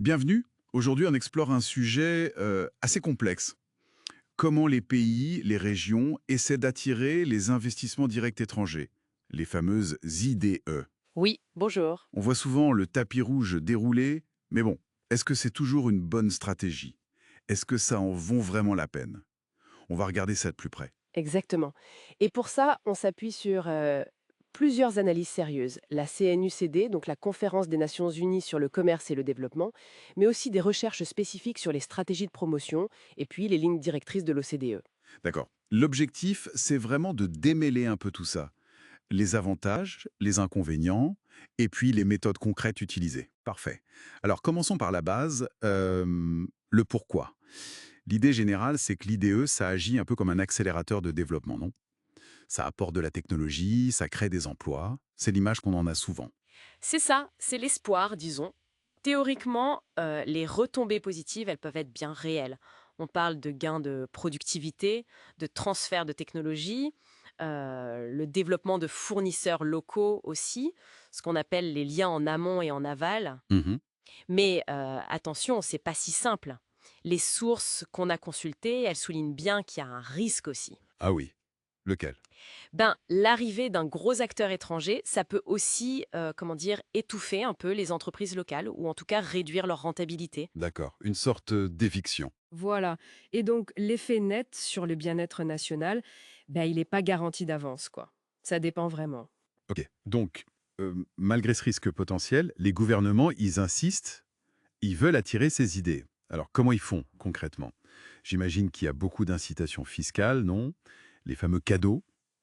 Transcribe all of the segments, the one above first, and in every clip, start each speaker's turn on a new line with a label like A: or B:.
A: Bienvenue. Aujourd'hui, on explore un sujet assez complexe. Comment les pays, les régions essaient d'attirer les investissements directs étrangers, les fameuses IDE.
B: Oui, bonjour.
A: On voit souvent le tapis rouge déroulé, mais bon, est-ce que c'est toujours une bonne stratégie? Est-ce que ça en vaut vraiment la peine? On va regarder ça de plus près.
B: Exactement. Et pour ça, on s'appuie sur plusieurs analyses sérieuses. La CNUCD, donc la Conférence des Nations Unies sur le commerce et le développement, mais aussi des recherches spécifiques sur les stratégies de promotion et puis les lignes directrices de l'OCDE.
A: D'accord. L'objectif, c'est vraiment de démêler un peu tout ça. Les avantages, les inconvénients, et puis les méthodes concrètes utilisées. Parfait. Alors commençons par la base, le pourquoi. L'idée générale, c'est que l'IDE, ça agit un peu comme un accélérateur de développement, non? Ça apporte de la technologie, ça crée des emplois. C'est l'image qu'on en a souvent.
B: C'est ça, c'est l'espoir, disons. Théoriquement, les retombées positives, elles peuvent être bien réelles. On parle de gains de productivité, de transfert de technologie, le développement de fournisseurs locaux aussi, ce qu'on appelle les liens en amont et en aval.
A: Mhm.
B: Mais attention, c'est pas si simple. Les sources qu'on a consultées, elles soulignent bien qu'il y a un risque aussi.
A: Ah oui. Lequel?
B: Ben, l'arrivée d'un gros acteur étranger, ça peut aussi, comment dire, étouffer un peu les entreprises locales ou en tout cas réduire leur rentabilité.
A: D'accord. Une sorte d'éviction.
C: Voilà. Et donc, l'effet net sur le bien-être national, ben, il n'est pas garanti d'avance, quoi. Ça dépend vraiment.
A: Ok. Donc, malgré ce risque potentiel, les gouvernements, ils insistent, ils veulent attirer ces idées. Alors, comment ils font concrètement? J'imagine qu'il y a beaucoup d'incitations fiscales, non? Les fameux cadeaux.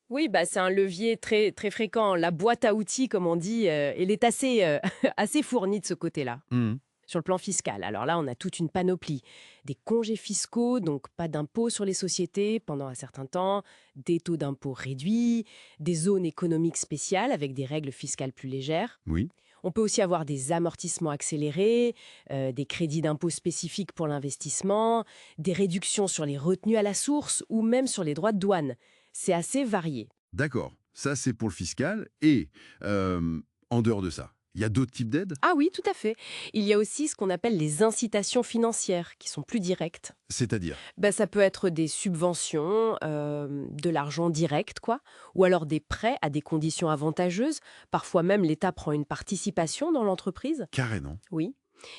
B: Oui, bah, c'est un levier très, très fréquent. La boîte à outils, comme on dit, elle est assez, assez fournie de ce côté-là.
A: Mhm.
B: Sur le plan fiscal, alors là, on a toute une panoplie. Des congés fiscaux, donc pas d'impôt sur les sociétés pendant un certain temps, des taux d'impôt réduits, des zones économiques spéciales avec des règles fiscales plus légères.
A: Oui.
B: On peut aussi avoir des amortissements accélérés, des crédits d'impôt spécifiques pour l'investissement, des réductions sur les retenues à la source ou même sur les droits de douane. C'est assez varié.
A: D'accord. Ça, c'est pour le fiscal. Et en dehors de ça, il y a d'autres types d'aides?
B: Ah oui, tout à fait. Il y a aussi ce qu'on appelle les incitations financières, qui sont plus directes.
A: C'est-à-dire?
B: Bah, ça peut être des subventions, de l'argent direct, quoi, ou alors des prêts à des conditions avantageuses. Parfois même, l'État prend une participation dans l'entreprise.
A: Carrément.
B: Oui.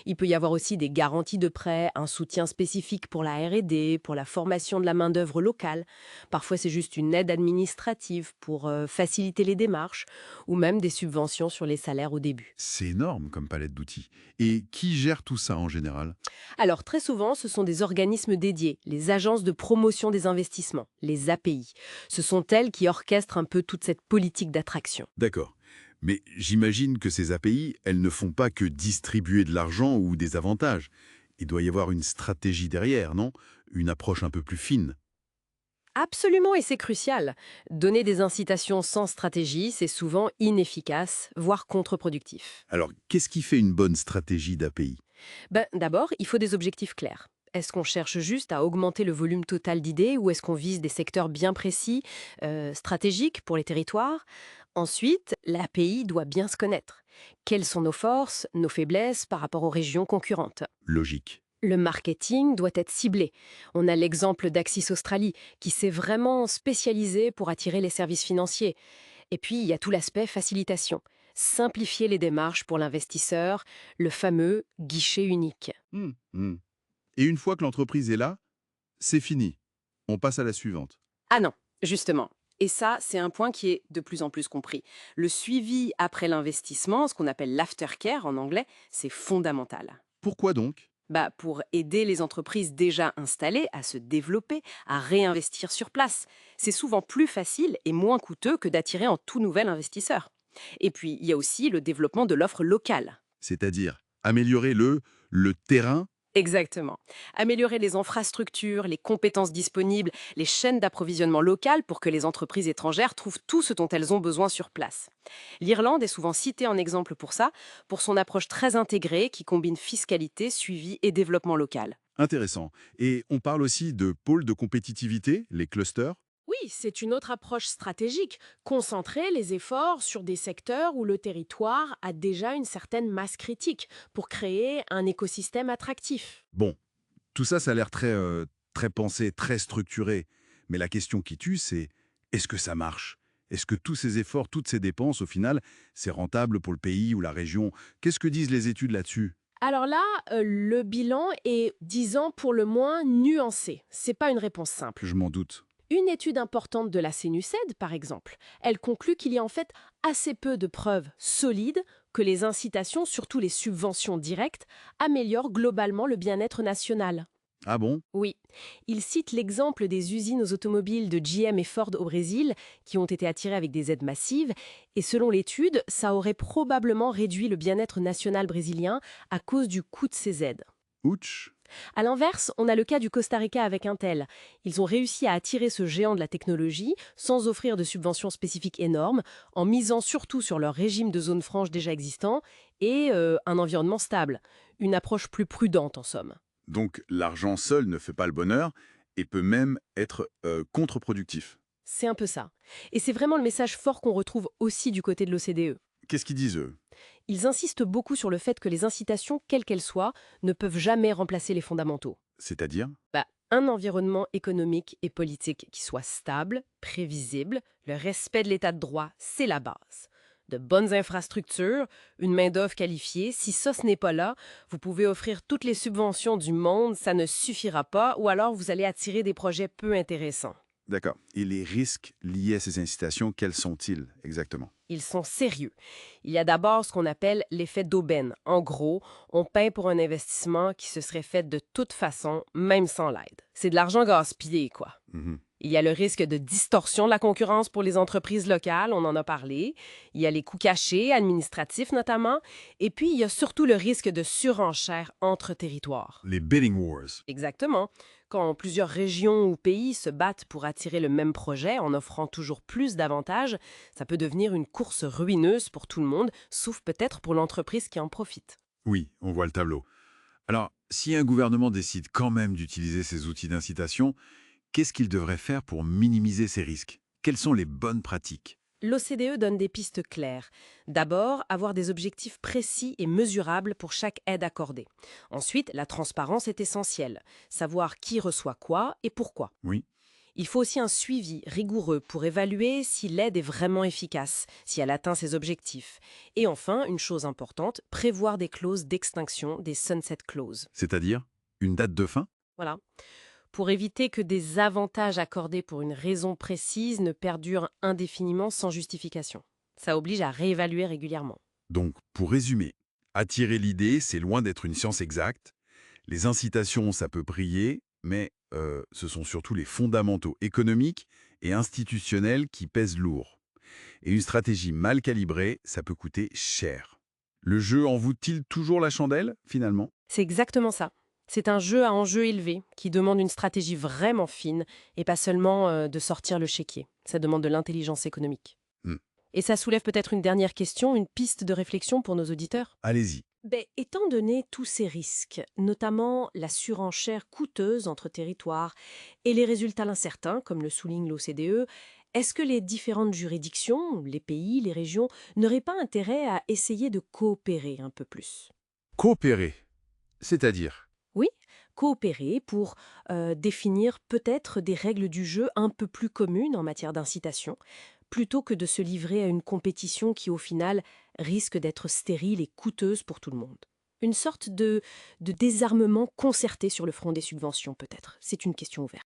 B: Il peut y avoir aussi des garanties de prêts, un soutien spécifique pour la R&D, pour la formation de la main-d'œuvre locale. Parfois, c'est juste une aide administrative pour faciliter les démarches, ou même des subventions sur les salaires au début.
A: C'est énorme comme palette d'outils. Et qui gère tout ça en général?
B: Alors, très souvent, ce sont des organismes dédiés, les agences de promotion des investissements, les API. Ce sont elles qui orchestrent un peu toute cette politique d'attraction.
A: D'accord. Mais j'imagine que ces API, elles ne font pas que distribuer de l'argent ou des avantages. Il doit y avoir une stratégie derrière, non? Une approche un peu plus fine.
B: Absolument, et c'est crucial. Donner des incitations sans stratégie, c'est souvent inefficace, voire contre-productif.
A: Alors, qu'est-ce qui fait une bonne stratégie d'API?
B: Ben, d'abord, il faut des objectifs clairs. Est-ce qu'on cherche juste à augmenter le volume total d'idées ou est-ce qu'on vise des secteurs bien précis, stratégiques pour les territoires? Ensuite, l'API doit bien se connaître. Quelles sont nos forces, nos faiblesses par rapport aux régions concurrentes?
A: Logique.
B: Le marketing doit être ciblé. On a l'exemple d'Axis Australie, qui s'est vraiment spécialisé pour attirer les services financiers. Et puis, il y a tout l'aspect facilitation. Simplifier les démarches pour l'investisseur, le fameux guichet unique.
A: Hmm. Et une fois que l'entreprise est là, c'est fini. On passe à la suivante.
B: Ah non, justement. Et ça, c'est un point qui est de plus en plus compris. Le suivi après l'investissement, ce qu'on appelle l'aftercare en anglais, c'est fondamental.
A: Pourquoi donc?
B: Bah, pour aider les entreprises déjà installées à se développer, à réinvestir sur place. C'est souvent plus facile et moins coûteux que d'attirer un tout nouvel investisseur. Et puis, il y a aussi le développement de l'offre locale.
A: C'est-à-dire améliorer le terrain.
B: Exactement. Améliorer les infrastructures, les compétences disponibles, les chaînes d'approvisionnement locales pour que les entreprises étrangères trouvent tout ce dont elles ont besoin sur place. L'Irlande est souvent citée en exemple pour ça, pour son approche très intégrée qui combine fiscalité, suivi et développement local.
A: Intéressant. Et on parle aussi de pôles de compétitivité, les clusters.
B: Oui,
D: Oui, c'est une autre approche stratégique. Concentrer les efforts sur des secteurs où le territoire a déjà une certaine masse critique pour créer un écosystème attractif.
A: Bon, tout ça, ça a l'air très pensé, très structuré. Mais la question qui tue, c'est est-ce que ça marche? Est-ce que tous ces efforts, toutes ces dépenses, au final, c'est rentable pour le pays ou la région? Qu'est-ce que disent les études là-dessus?
D: Alors là, le bilan est, disons pour le moins, nuancé. C'est pas une réponse simple.
A: Je m'en doute.
D: Une étude importante de la CNUSED, par exemple, elle conclut qu'il y a en fait assez peu de preuves solides que les incitations, surtout les subventions directes, améliorent globalement le bien-être national.
A: Ah bon?
D: Oui, il cite l'exemple des usines aux automobiles de GM et Ford au Brésil qui ont été attirées avec des aides massives et selon l'étude, ça aurait probablement réduit le bien-être national brésilien à cause du coût de ces aides.
A: Ouch!
D: À l'inverse, on a le cas du Costa Rica avec Intel. Ils ont réussi à attirer ce géant de la technologie sans offrir de subventions spécifiques énormes, en misant surtout sur leur régime de zone franche déjà existant et un environnement stable. Une approche plus prudente en somme.
A: Donc l'argent seul ne fait pas le bonheur et peut même être contre-productif.
D: C'est un peu ça. Et c'est vraiment le message fort qu'on retrouve aussi du côté de l'OCDE.
A: Qu'est-ce qu'ils disent, eux?
D: Ils insistent beaucoup sur le fait que les incitations, quelles qu'elles soient, ne peuvent jamais remplacer les fondamentaux.
A: C'est-à-dire?
D: Un environnement économique et politique qui soit stable, prévisible, le respect de l'état de droit, c'est la base. De bonnes infrastructures, une main-d'œuvre qualifiée, si ça ce n'est pas là, vous pouvez offrir toutes les subventions du monde, ça ne suffira pas, ou alors vous allez attirer des projets peu intéressants.
A: D'accord. Et les risques liés à ces incitations, quels sont-ils exactement?
D: Ils sont sérieux. Il y a d'abord ce qu'on appelle l'effet d'aubaine. En gros, on paie pour un investissement qui se serait fait de toute façon, même sans l'aide. C'est de l'argent gaspillé, quoi.
A: Mhm.
D: Il y a le risque de distorsion de la concurrence pour les entreprises locales, on en a parlé. Il y a les coûts cachés, administratifs notamment. Et puis, il y a surtout le risque de surenchère entre territoires.
A: Les bidding wars.
D: Exactement. Quand plusieurs régions ou pays se battent pour attirer le même projet en offrant toujours plus d'avantages, ça peut devenir une course ruineuse pour tout le monde, sauf peut-être pour l'entreprise qui en profite.
A: Oui, on voit le tableau. Alors, si un gouvernement décide quand même d'utiliser ces outils d'incitation, qu'est-ce qu'il devrait faire pour minimiser ces risques? Quelles sont les bonnes pratiques?
D: L'OCDE donne des pistes claires. D'abord, avoir des objectifs précis et mesurables pour chaque aide accordée. Ensuite, la transparence est essentielle. Savoir qui reçoit quoi et pourquoi.
A: Oui.
D: Il faut aussi un suivi rigoureux pour évaluer si l'aide est vraiment efficace, si elle atteint ses objectifs. Et enfin, une chose importante, prévoir des clauses d'extinction, des sunset clauses.
A: C'est-à-dire une date de fin?
D: Voilà. Pour éviter que des avantages accordés pour une raison précise ne perdurent indéfiniment sans justification. Ça oblige à réévaluer régulièrement.
A: Donc, pour résumer, attirer l'idée, c'est loin d'être une science exacte. Les incitations, ça peut briller, mais ce sont surtout les fondamentaux économiques et institutionnels qui pèsent lourd. Et une stratégie mal calibrée, ça peut coûter cher. Le jeu en vaut-il toujours la chandelle, finalement?
D: C'est exactement ça. C'est un jeu à enjeu élevé qui demande une stratégie vraiment fine et pas seulement de sortir le chéquier. Ça demande de l'intelligence économique.
A: Hmm.
D: Et ça soulève peut-être une dernière question, une piste de réflexion pour nos auditeurs.
A: Allez-y.
D: Étant donné tous ces risques, notamment la surenchère coûteuse entre territoires et les résultats incertains, comme le souligne l'OCDE, est-ce que les différentes juridictions, les pays, les régions, n'auraient pas intérêt à essayer de coopérer un peu plus?
A: Coopérer, c'est-à-dire?
D: Oui, coopérer pour définir peut-être des règles du jeu un peu plus communes en matière d'incitation, plutôt que de se livrer à une compétition qui, au final, risque d'être stérile et coûteuse pour tout le monde. Une sorte de désarmement concerté sur le front des subventions, peut-être. C'est une question ouverte.